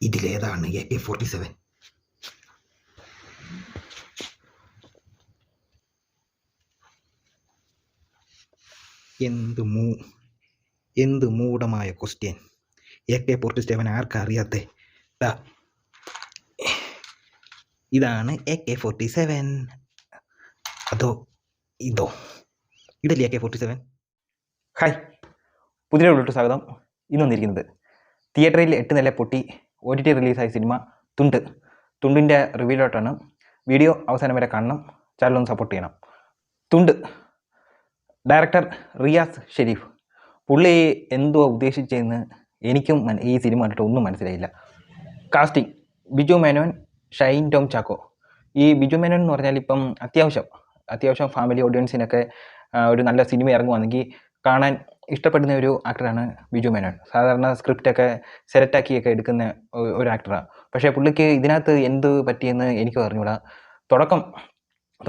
ഇതിലേതാണ് AK-47? എന്ത് മൂഢമായ question. AK-47 ആർക്കാ അറിയാത്തെ? ഇതാണ് AK-47. അതോ ഇതോ? ഇതല്ലേ AK-47? ഹായ്, പുതിയ വീട്ടിലോട്ട് സ്വാഗതം. ഇന്ന് വന്നിരിക്കുന്നത് തിയേറ്ററിൽ 8 നില പൊട്ടി OTT റിലീസായ സിനിമ തുണ്ടിൻ്റെ റിവ്യൂലോട്ടാണ്. വീഡിയോ അവസാനം വരെ കാണണം, ചാനലൊന്ന് സപ്പോർട്ട് ചെയ്യണം. തുണ്ട് ഡയറക്ടർ റിയാസ് ഷെരീഫ്. പുള്ളി എന്തുവാ ഉദ്ദേശിച്ചതെന്ന് എനിക്കും ഈ സിനിമ കണ്ടിട്ട് ഒന്നും മനസ്സിലായില്ല. കാസ്റ്റിംഗ് ബിജു മേനോൻ, ഷൈൻ ടോം ചാക്കോ. ഈ ബിജു മേനോൻ എന്ന് പറഞ്ഞാൽ ഇപ്പം അത്യാവശ്യം ഫാമിലി ഓഡിയൻസിനൊക്കെ ഒരു നല്ല സിനിമ ഇറങ്ങുവാണെങ്കിൽ കാണാൻ ഇഷ്ടപ്പെടുന്ന ഒരു ആക്ടറാണ് ബിജു മേനോൻ. സാധാരണ സ്ക്രിപ്റ്റൊക്കെ സെലക്റ്റാക്കിയൊക്കെ എടുക്കുന്ന ഒരു ആക്ടറാണ്. പക്ഷേ പുള്ളിക്ക് ഇതിനകത്ത് എന്ത് പറ്റിയെന്ന് എനിക്ക് പറഞ്ഞുകൂടാ.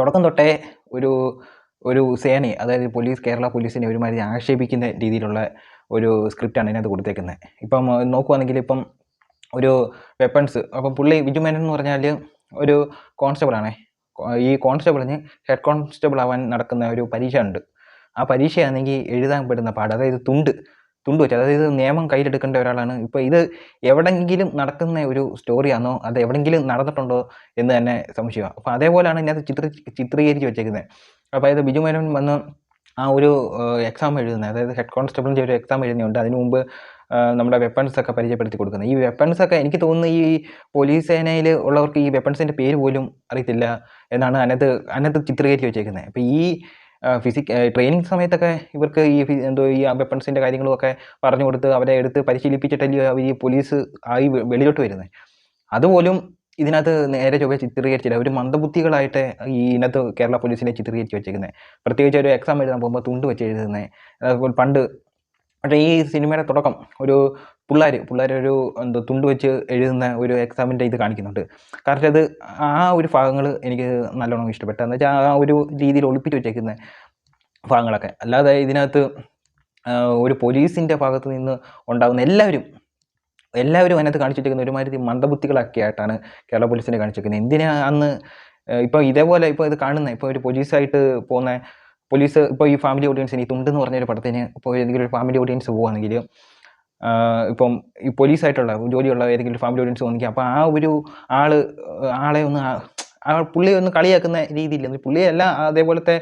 തുടക്കം തൊട്ടേ ഒരു സേനയെ, അതായത് കേരള പോലീസിനെ ഒരുമാതിരി ആക്ഷേപിക്കുന്ന രീതിയിലുള്ള ഒരു സ്ക്രിപ്റ്റാണ് ഇതിനകത്ത് കൊടുത്തേക്കുന്നത്. ഇപ്പം നോക്കുവാണെങ്കിൽ ഇപ്പം ഒരു വെപ്പൺസ്, അപ്പം പുള്ളി ബിജു മേനോൻ എന്ന് പറഞ്ഞാൽ ഒരു കോൺസ്റ്റബിളാണേ. ഈ കോൺസ്റ്റബിളിന് ഹെഡ് കോൺസ്റ്റബിൾ ആവാൻ നടക്കുന്ന ഒരു പരീക്ഷ ഉണ്ട്. ആ പരീക്ഷയാണെങ്കിൽ എഴുതാൻ പെടുന്ന പാട്, അതായത് തുണ്ട് വെച്ച്, അതായത് നിയമം കയ്യിലെടുക്കേണ്ട ഒരാളാണ്. ഇപ്പോൾ ഇത് എവിടെയെങ്കിലും നടക്കുന്ന ഒരു സ്റ്റോറിയാണോ, അത് എവിടെയെങ്കിലും നടന്നിട്ടുണ്ടോ എന്ന് തന്നെ സംശയമാണ്. അപ്പോൾ അതേപോലെയാണ് ഇതിനകത്ത് ചിത്രീകരിച്ച് വെച്ചേക്കുന്നത്. അപ്പോൾ അതായത് ബിജു മേനോൻ വന്ന് ആ ഒരു എക്സാം എഴുതുന്നത്, അതായത് ഹെഡ് കോൺസ്റ്റബിളിൻ്റെ ഒരു എക്സാം എഴുതുന്നുണ്ട്. അതിനു മുമ്പ് നമ്മുടെ വെപ്പൺസൊക്കെ പരിചയപ്പെടുത്തി കൊടുക്കുന്നത്. ഈ വെപ്പൺസൊക്കെ എനിക്ക് തോന്നുന്നു ഈ പോലീസ് സേനയിൽ ഉള്ളവർക്ക് ഈ വെപ്പൺസിൻ്റെ പേര് പോലും അറിയത്തില്ല എന്നാണ് അതിനകത്ത് ചിത്രീകരിച്ച് വെച്ചേക്കുന്നത്. അപ്പോൾ ഈ ട്രെയിനിങ് സമയത്തൊക്കെ ഇവർക്ക് ഈ വെപ്പൺസിൻ്റെ കാര്യങ്ങളുമൊക്കെ പറഞ്ഞു കൊടുത്ത് അവരെ എടുത്ത് പരിശീലിപ്പിച്ചിട്ടല്ലേ അവർ ഈ പോലീസ് ആയി വെളിയിലോട്ട് വരുന്നത്. അതുപോലും ഇതിനകത്ത് നേരെ ചൊവ്വേ ചിത്രീകരിച്ചില്ല. ഒരു മന്ദബുദ്ധികളായിട്ട് ഇതിനകത്ത് കേരള പോലീസിനെ ചിത്രീകരിച്ച് വെച്ചേക്കുന്നത്. പ്രത്യേകിച്ച് ഒരു എക്സാം എഴുതാൻ പോകുമ്പോൾ തുണ്ട് വെച്ച് എഴുതുന്നത്. അതുപോലെ പണ്ട് പക്ഷേ ഈ സിനിമയുടെ തുടക്കം ഒരു പിള്ളേരൊരു തുണ്ട് വെച്ച് എഴുതുന്ന ഒരു എക്സാമിൻ്റെ ഇത് കാണിക്കുന്നുണ്ട്. കാരണം അത് ആ ഒരു ഭാഗങ്ങൾ എനിക്ക് നല്ലോണം ഇഷ്ടപ്പെട്ടു. എന്ന് വെച്ചാൽ ആ ഒരു രീതിയിൽ ഒളിപ്പിച്ച് വെച്ചേക്കുന്ന ഭാഗങ്ങളൊക്കെ. അല്ലാതെ ഇതിനകത്ത് ഒരു പോലീസിൻ്റെ ഭാഗത്ത് നിന്ന് ഉണ്ടാകുന്ന എല്ലാവരും അതിനകത്ത് കാണിച്ചു വെച്ചിരിക്കുന്ന ഒരുമാതിരി മന്ദബുദ്ധികളൊക്കെ ആയിട്ടാണ് കേരള പോലീസിനെ കാണിച്ചിരിക്കുന്നത്. എന്തിനാ അന്ന് ഇപ്പോൾ ഇതേപോലെ ഇപ്പോൾ ഇത് കാണുന്നത്, ഇപ്പോൾ ഒരു പോലീസായിട്ട് പോകുന്ന പോലീസ്, ഇപ്പോൾ ഈ ഫാമിലി ഓഡിയൻസിന് ഈ തുണ്ട് എന്ന് പറഞ്ഞൊരു പടത്തിന് ഇപ്പോൾ ഏതെങ്കിലും ഒരു ഫാമിലി ഓഡിയൻസ് പോവുകയാണെങ്കിൽ, ഇപ്പം ഈ പോലീസായിട്ടുള്ള ജോലിയുള്ള ഏതെങ്കിലും ഒരു ഫാമിലി ഓഡിയൻസ് പോകുന്നെങ്കിൽ അപ്പോൾ ആ ഒരു ആളെ ഒന്ന് പുള്ളി ഒന്ന് കളിയാക്കുന്ന രീതിയിൽ, പുള്ളിയല്ല അതേപോലത്തെ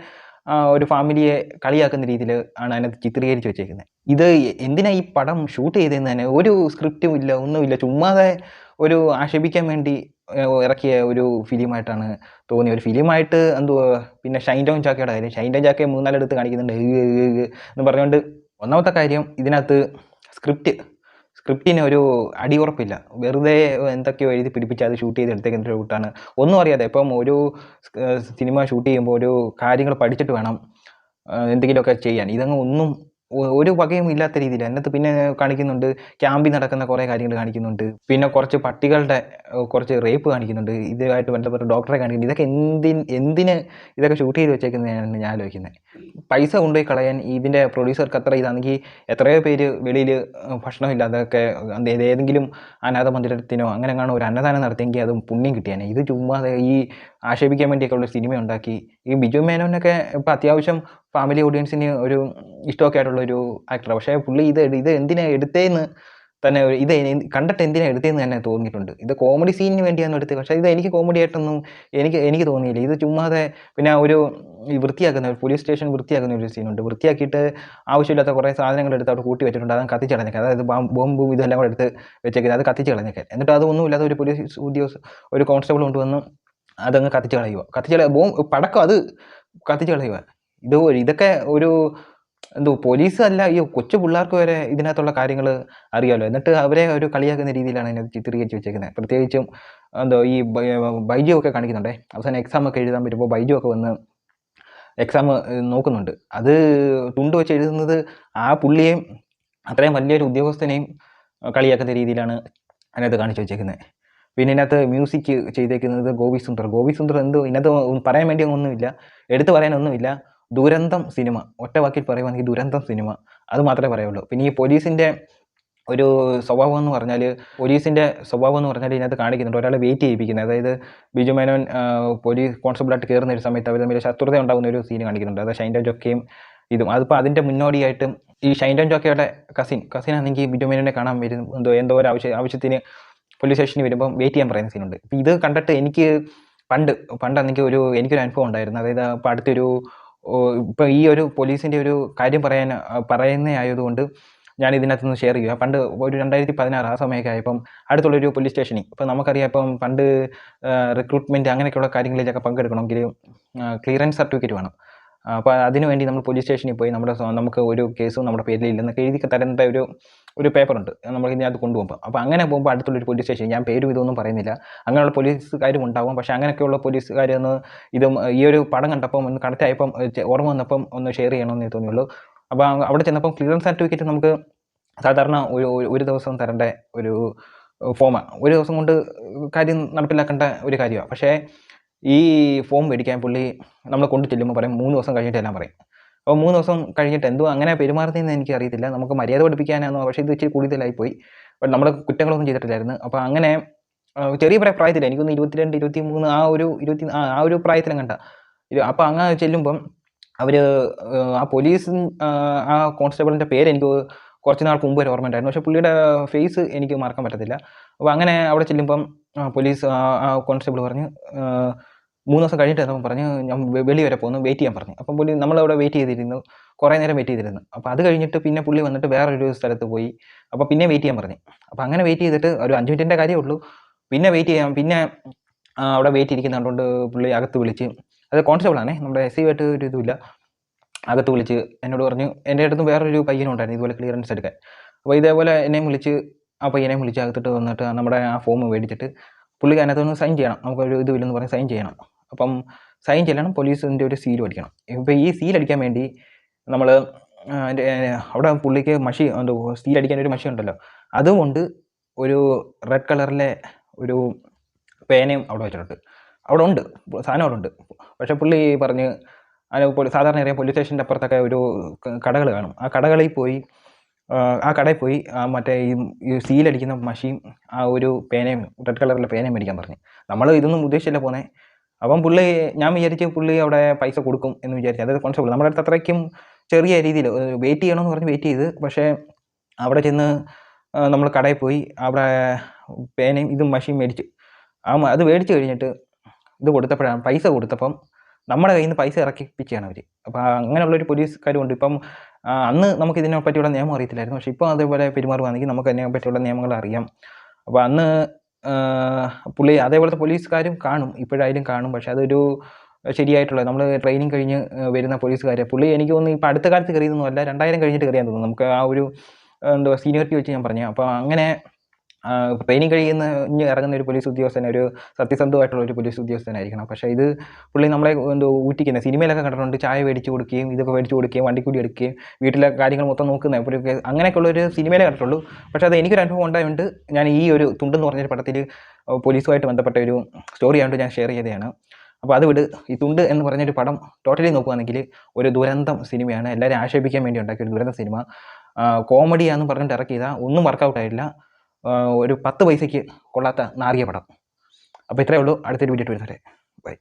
ഒരു ഫാമിലിയെ കളിയാക്കുന്ന രീതിയിൽ ആണ് അതിനകത്ത് ചിത്രീകരിച്ച് വെച്ചേക്കുന്നത്. ഇത് എന്തിനാ ഈ പടം ഷൂട്ട് ചെയ്തതെന്ന് തന്നെ ഒരു സ്ക്രിപ്റ്റും ഇല്ല, ഒന്നുമില്ല. ചുമ്മാതെ ഒരു ആക്ഷേപിക്കാൻ വേണ്ടി ഇറക്കിയ ഒരു ഫിലിമായിട്ടാണ് തോന്നിയത്. ഒരു ഫിലിമായിട്ട് എന്തുവാ. പിന്നെ ഷൈൻ ടോം ചാക്കയുടെ കാര്യം, ഷൈൻ ടോം ചാക്കയെ 3-4 എടുത്ത് കാണിക്കുന്നുണ്ട് എന്ന് പറഞ്ഞുകൊണ്ട്. ഒന്നാമത്തെ കാര്യം, ഇതിനകത്ത് സ്ക്രിപ്റ്റിന് ഒരു അടിയുറപ്പില്ല. വെറുതെ എന്തൊക്കെയോ എഴുതി പിടിപ്പിച്ച് അത് ഷൂട്ട് ചെയ്ത് എടുത്തേക്കുന്ന ഒരു കൂട്ടാണ്. ഒന്നും അറിയാതെ. ഇപ്പം ഒരു സിനിമ ഷൂട്ട് ചെയ്യുമ്പോൾ ഒരു കാര്യങ്ങൾ പഠിച്ചിട്ട് വേണം എന്തെങ്കിലുമൊക്കെ ചെയ്യാൻ. ഇതങ്ങ് ഒന്നും ഒരു വകയും ഇല്ലാത്ത രീതിയിൽ അതിനകത്ത് പിന്നെ കാണിക്കുന്നുണ്ട്. ക്യാമ്പിൽ നടക്കുന്ന കുറേ കാര്യങ്ങൾ കാണിക്കുന്നുണ്ട്. പിന്നെ കുറച്ച് പട്ടികളുടെ കുറച്ച് റേപ്പ് കാണിക്കുന്നുണ്ട്. ഇതുമായിട്ട് ബന്ധപ്പെട്ട ഡോക്ടറെ കാണിക്കുന്നുണ്ട്. ഇതൊക്കെ എന്തിന് ഇതൊക്കെ ഷൂട്ട് ചെയ്ത് വെച്ചേക്കുന്നതാണ് ഞാൻ ആലോചിക്കുന്നത്. പൈസ കൊണ്ടുപോയി കളയാൻ ഇതിൻ്റെ പ്രൊഡ്യൂസർക്ക് അത്ര ഇതാണെങ്കിൽ എത്രയോ പേര് വെളിയിൽ ഭക്ഷണമില്ലാതൊക്കെ ഏതെങ്കിലും അനാഥ മന്ദിരത്തിനോ അങ്ങനെ കാണും ഒരു അന്നദാനം നടത്തിയെങ്കിൽ അതും പുണ്യം കിട്ടിയാനെ. ഇത് ചുമ്മാതെ ഈ ആക്ഷേപിക്കാൻ വേണ്ടിയൊക്കെ ഉള്ള സിനിമ ഉണ്ടാക്കി. ഈ ബിജു മേനോനൊക്കെ ഇപ്പോൾ അത്യാവശ്യം ഫാമിലി ഓഡിയൻസിന് ഒരു ഇഷ്ടമൊക്കെ ആയിട്ടുള്ളൊരു ആക്ടറാണ്. പക്ഷേ പുള്ളി ഇത് എന്തിനാ എടുത്തതെന്ന് തന്നെ ഇത് കണ്ടിട്ട് എന്തിനാ എടുത്തതെന്ന് തന്നെ തോന്നിയിട്ടുണ്ട്. ഇത് കോമഡി സീനിന് വേണ്ടിയാണ് എടുത്തത്. പക്ഷേ ഇത് എനിക്ക് കോമഡി ആയിട്ടൊന്നും എനിക്ക് തോന്നിയില്ല. ഇത് ചുമ്മാതെ പിന്നെ ഒരു വൃത്തിയാക്കുന്ന പോലീസ് സ്റ്റേഷൻ വൃത്തിയാക്കുന്ന ഒരു സീനുണ്ട്. വൃത്തിയാക്കിയിട്ട് ആവശ്യമില്ലാത്ത കുറേ സാധനങ്ങൾ എടുത്ത് അവിടെ കൂട്ടി വെച്ചിട്ടുണ്ട്. അത് കത്തിച്ച് കളഞ്ഞേക്കാം. അതായത് ബോംബും ഇതെല്ലാം കൂടെ എടുത്ത് വെച്ചേക്കുന്നത്, അത് കത്തിച്ച് കളഞ്ഞേക്കാം. എന്നിട്ട് അതൊന്നുമില്ലാതെ ഒരു പോലീസ് ഒരു കോൺസ്റ്റബിൾ കൊണ്ടുവന്ന് അതങ്ങ് കത്തിച്ച് കളയുക. പടക്കം അത് കത്തിച്ച് കളയുക. ഇതൊക്കെ ഒരു പോലീസ് അല്ല, ഈ കൊച്ചു പിള്ളേർക്ക് വരെ ഇതിനകത്തുള്ള കാര്യങ്ങൾ അറിയാമല്ലോ. എന്നിട്ട് അവരെ ഒരു കളിയാക്കുന്ന രീതിയിലാണ് അതിനകത്ത് ചിത്രീകരിച്ച് വെച്ചേക്കുന്നത്. പ്രത്യേകിച്ചും ഈ ബൈജു ഒക്കെ കാണിക്കുന്നുണ്ടേ. അവസാനം എക്സാമൊക്കെ എഴുതാൻ പറ്റുമ്പോൾ ബൈജു ഒക്കെ വന്ന് എക്സാം നോക്കുന്നുണ്ട്. അത് തുണ്ട് വെച്ച് എഴുതുന്നത് ആ പുള്ളിയെയും അത്രയും വലിയൊരു ഉദ്യോഗസ്ഥനെയും കളിയാക്കുന്ന രീതിയിലാണ് അതിനകത്ത് കാണിച്ചു വെച്ചേക്കുന്നത്. പിന്നെ ഇതിനകത്ത് മ്യൂസിക് ചെയ്തേക്കുന്നത് ഗോപി സുന്ദർ ഇതിനകത്ത് പറയാൻ വേണ്ടി ഒന്നുമില്ല, എടുത്തു പറയാനൊന്നുമില്ല. ദുരന്തം സിനിമ, ഒറ്റ വാക്കിൽ പറയുവാണെങ്കിൽ ദുരന്തം സിനിമ, അത് മാത്രമേ പറയുള്ളൂ. പിന്നെ ഈ പോലീസിൻ്റെ ഒരു സ്വഭാവം എന്ന് പറഞ്ഞാൽ പോലീസിൻ്റെ സ്വഭാവം എന്ന് പറഞ്ഞാൽ ഇതിനകത്ത് കാണിക്കുന്നുണ്ട് ഒരാളെ വെയിറ്റ് ചെയ്യിപ്പിക്കുന്നത്. അതായത് ബിജു മേനോൻ പോലീസ് കോൺസ്റ്റബിളായിട്ട് കയറുന്ന ഒരു സമയത്ത് അവർ തമ്മിൽ ശത്രുത ഉണ്ടാകുന്ന ഒരു സീൻ കാണിക്കുന്നുണ്ട്. അതായത് ഷൈൻ ടോം ജോക്കയും ഇതും. അതിപ്പോൾ അതിൻ്റെ മുന്നോടിയായിട്ട് ഈ ഷൈൻ ടോം ജോക്കയുടെ കസിനാണെങ്കിൽ ബിജു മേനോനെ കാണാൻ വരും, എന്തോ ഒരു ആവശ്യത്തിന് പോലീസ് സ്റ്റേഷനിൽ വരുമ്പം വെയിറ്റ് ചെയ്യാൻ പറയുന്ന സീനുണ്ട്. അപ്പോൾ ഇത് കണ്ടിട്ട് എനിക്കൊരു അനുഭവം ഉണ്ടായിരുന്നു. അതായത് ഇപ്പോൾ അടുത്തൊരു ഇപ്പോൾ ഈ ഒരു പോലീസിൻ്റെ ഒരു കാര്യം പറയുന്നതായതുകൊണ്ട് ഞാൻ ഇതിനകത്ത് നിന്ന് ഷെയർ ചെയ്യുക. പണ്ട് ഒരു 2016 ആ സമയമൊക്കെ ആയപ്പം അടുത്തുള്ളൊരു പോലീസ് സ്റ്റേഷനിൽ ഇപ്പം നമുക്കറിയാം, ഇപ്പം പണ്ട് റിക്രൂട്ട്മെൻറ്റ് അങ്ങനെയൊക്കെയുള്ള കാര്യങ്ങളിലൊക്കെ പങ്കെടുക്കണമെങ്കിൽ ക്ലിയറൻസ് സർട്ടിഫിക്കറ്റ് വേണം. അപ്പോൾ അതിനുവേണ്ടി നമ്മൾ പോലീസ് സ്റ്റേഷനിൽ പോയി നമുക്ക് ഒരു കേസും നമ്മുടെ പേരിലില്ലെന്നൊക്കെ എഴുതി തരേണ്ട ഒരു പേപ്പറുണ്ട് നമ്മൾ ഇതിനകത്ത് കൊണ്ടുപോകുമ്പോൾ. അപ്പോൾ അങ്ങനെ പോകുമ്പോൾ അടുത്തുള്ളൊരു പോലീസ് സ്റ്റേഷൻ, ഞാൻ പേരും ഇതൊന്നും പറയുന്നില്ല, അങ്ങനെയുള്ള പോലീസുകാരും ഉണ്ടാകും. പക്ഷേ അങ്ങനെയൊക്കെയുള്ള പോലീസുകാരൊന്ന് ഈ ഒരു പടം കണ്ടപ്പം ഒന്ന് കണക്റ്റ് ആയപ്പം ഓർമ്മ വന്നപ്പം ഒന്ന് ഷെയർ ചെയ്യണമെന്നേ തോന്നിയുള്ളൂ. അപ്പോൾ അവിടെ ചെന്നപ്പം ക്ലിയറൻസ് സർട്ടിഫിക്കറ്റ് നമുക്ക് സാധാരണ ഒരു ദിവസം തരേണ്ട ഒരു ഫോമാണ്. ഒരു ദിവസം കൊണ്ട് കാര്യം നടപ്പിലാക്കേണ്ട ഒരു കാര്യമാണ്. പക്ഷേ ഈ ഫോം മേടിക്കാൻ പുള്ളി നമ്മൾ കൊണ്ട് ചെല്ലുമ്പോൾ പറയും 3 ദിവസം കഴിഞ്ഞിട്ട് എല്ലാം പറയും. അപ്പോൾ 3 ദിവസം കഴിഞ്ഞിട്ട് എന്തോ അങ്ങനെ പെരുമാറുന്നതെന്ന് എനിക്ക് അറിയത്തില്ല. നമുക്ക് മര്യാദ പഠിപ്പിക്കാനാണെന്നോ, പക്ഷേ ഇത് ഇച്ചിരി കൂടുതലായിപ്പോയി. ബട്ട് നമ്മൾ കുറ്റങ്ങളൊന്നും ചെയ്തിട്ടില്ലായിരുന്നു. അപ്പോൾ അങ്ങനെ ചെറിയ പ്രായത്തിൽ എനിക്കൊന്ന് 22, 23 ആ ഒരു പ്രായത്തിലും കണ്ട. അപ്പോൾ അങ്ങനെ ചെല്ലുമ്പം അവർ ആ പോലീസ് ആ കോൺസ്റ്റബിളിൻ്റെ പേര് എനിക്ക് കുറച്ച് നാൾക്ക് മുമ്പ് വരെ ഓർമ്മ ഉണ്ടായിരുന്നു. പക്ഷേ പുള്ളിയുടെ ഫേസ് എനിക്ക് മറക്കാൻ പറ്റത്തില്ല. അപ്പോൾ അങ്ങനെ അവിടെ ചെല്ലുമ്പം പോലീസ് ആ കോൺസ്റ്റബിൾ പറഞ്ഞ് 3 ദിവസം കഴിഞ്ഞിട്ട് എന്നപ്പം പറഞ്ഞ് ഞാൻ വെളി വരെ പോകുന്നു, വെയിറ്റ് ചെയ്യാൻ പറഞ്ഞു. അപ്പം പുള്ളി നമ്മളവിടെ വെയിറ്റ് ചെയ്തിരുന്നു, കുറേ നേരം വെയിറ്റ് ചെയ്തിരുന്നു. അപ്പോൾ അത് കഴിഞ്ഞിട്ട് പിന്നെ പുള്ളി വന്നിട്ട് വേറൊരു സ്ഥലത്ത് പോയി. അപ്പോൾ പിന്നെ വെയിറ്റ് ചെയ്യാൻ പറഞ്ഞു. അപ്പോൾ അങ്ങനെ വെയിറ്റ് ചെയ്തിട്ട് ഒരു 5 മിനിറ്റിൻ്റെ കാര്യമേ ഉള്ളൂ. പിന്നെ അവിടെ വെയിറ്റ് ഇരിക്കുന്നുണ്ട് പുള്ളി അകത്ത് വിളിച്ച്, അത് കോൺസ്റ്റബിളാണേ, നമ്മുടെ SI ആയിട്ട് ഒരു ഇതുമില്ല, അകത്ത് വിളിച്ച് എന്നോട് പറഞ്ഞു, എൻ്റെ അടുത്ത് വേറൊരു പയ്യനുണ്ടായിരുന്നു ഇതുപോലെ ക്ലിയറൻസ് എടുക്കാൻ. അപ്പോൾ ഇതേപോലെ ആ പയ്യനെയും വിളിച്ച് അകത്തിട്ട് വന്നിട്ട് നമ്മുടെ ആ ഫോം മേടിച്ചിട്ട് പുള്ളിക്ക് അതിനകത്തൊന്ന് സൈൻ ചെയ്യണം, നമുക്കൊരു ഇതില്ലെന്ന് പറഞ്ഞ് സൈൻ ചെയ്യണം. അപ്പം സൈൻ ചെയ്യണം, പോലീസിൻ്റെ ഒരു സീൽ അടിക്കണം. ഇപ്പോൾ ഈ സീൽ അടിക്കാൻ വേണ്ടി നമ്മൾ അവിടെ പുള്ളിക്ക് സീൽ അടിക്കാൻ ഒരു മഷി ഉണ്ടല്ലോ, അതുകൊണ്ട് ഒരു റെഡ് കളറിലെ ഒരു പേനയും അവിടെ വെച്ചിട്ടുണ്ട്. സാധനം അവിടെ ഉണ്ട്. പക്ഷേ പുള്ളി പറഞ്ഞ് സാധാരണ അറിയാം പോലീസ് സ്റ്റേഷൻ്റെ അപ്പുറത്തൊക്കെ ഒരു കടകൾ കാണും. ആ കടയിൽ പോയി മറ്റേ ഈ സീലടിക്കുന്ന മഷിയും ആ ഒരു പേനയും റെഡ് കളറിലെ പേനയും മേടിക്കാൻ പറഞ്ഞു. നമ്മൾ ഇതൊന്നും ഉദ്ദേശിച്ചില്ല പോകുന്നത്. അപ്പം ഞാൻ വിചാരിച്ചു പുള്ളി അവിടെ പൈസ കൊടുക്കും എന്ന് വിചാരിച്ചു. അതായത് കോൺസ്റ്റബിൾ നമ്മുടെ അടുത്ത് അത്രയ്ക്കും ചെറിയ രീതിയിൽ വെയിറ്റ് ചെയ്യണമെന്ന് പറഞ്ഞ് വെയിറ്റ് ചെയ്ത്. പക്ഷേ അവിടെ ചെന്ന് നമ്മൾ കടയിൽ പോയി അവിടെ പേനയും ഇതും മഷിയും മേടിച്ച് അത് മേടിച്ച് കഴിഞ്ഞിട്ട് പൈസ കൊടുത്തപ്പം നമ്മുടെ കയ്യിൽ നിന്ന് പൈസ ഇറക്കിപ്പിക്കുകയാണ് അവർ. അപ്പോൾ അങ്ങനെയുള്ളൊരു പോലീസുകാരുണ്ട്. ഇപ്പം അന്ന് നമുക്ക് ഇതിനെ പറ്റിയുള്ള നിയമം അറിയത്തില്ലായിരുന്നു. പക്ഷേ ഇപ്പോൾ അതേപോലെ പെരുമാറുകയാണെങ്കിൽ നമുക്ക് അതിനെ പറ്റിയുള്ള നിയമങ്ങൾ അറിയാം. അപ്പോൾ അന്ന് പുള്ളി അതേപോലത്തെ പോലീസുകാരും കാണും, ഇപ്പോഴായാലും കാണും. പക്ഷേ അതൊരു ശരിയായിട്ടുള്ള നമ്മൾ ട്രെയിനിങ് കഴിഞ്ഞ് വരുന്ന പോലീസുകാരെ പുള്ളി എനിക്ക് തോന്നുന്നു ഇപ്പോൾ അടുത്ത കാലത്ത് കയറിയതൊന്നും അല്ല, 2000 കഴിഞ്ഞിട്ട് കയറിയാൻ തോന്നുന്നു. നമുക്ക് ആ ഒരു സീനിയോറിറ്റി വെച്ച് ഞാൻ പറഞ്ഞു. അപ്പോൾ അങ്ങനെ ട്രെയിനിങ് ഇറങ്ങുന്ന ഒരു പോലീസ് ഉദ്യോഗസ്ഥൻ ഒരു സത്യസന്ധമായിട്ടുള്ള ഒരു പോലീസ് ഉദ്യോഗസ്ഥനായിരിക്കണം. പക്ഷേ ഇത് പുള്ളി നമ്മളെ ഊറ്റിക്കുന്ന സിനിമയിലൊക്കെ കണ്ടിട്ടുണ്ട്, ചായ മേടിച്ച് കൊടുക്കുകയും ഇതൊക്കെ മേടിച്ച് കൊടുക്കുകയും വണ്ടിക്കൂലി എടുക്കുകയും വീട്ടിലെ കാര്യങ്ങൾ മൊത്തം നോക്കുന്ന ഒരു അങ്ങനെയൊക്കെയുള്ളൊരു സിനിമയിലേ കണ്ടിട്ടുള്ളൂ. പക്ഷേ അത് എനിക്കൊരു അനുഭവം ഉണ്ടായതുകൊണ്ട് ഞാൻ ഈ ഒരു തുണ്ടെന്ന് പറഞ്ഞൊരു പടത്തിൽ പോലീസുമായിട്ട് ബന്ധപ്പെട്ട ഒരു സ്റ്റോറി ആയതുകൊണ്ട് ഞാൻ ഷെയർ ചെയ്തതാണ്. അപ്പോൾ അത് ഈ തുണ്ട് എന്ന് പറഞ്ഞൊരു പടം ടോട്ടലി നോക്കുകയാണെങ്കിൽ ഒരു ദുരന്തം സിനിമയാണ്. എല്ലാവരും ആക്ഷേപിക്കാൻ വേണ്ടി ഉണ്ടാക്കിയ ഒരു ദുരന്ത സിനിമ. കോമഡിയാണെന്ന് പറഞ്ഞിട്ട് ഇറക്കിയതാണ്, ഒന്നും വർക്കൗട്ടായിട്ടില്ല. ഒരു 10 പൈസയ്ക്ക് കൊള്ളാത്ത നാറിയ പടം. അപ്പോൾ ഇത്രയേ ഉള്ളൂ. അടുത്തൊരു വീഡിയോ വരുന്നവരെ ബൈ.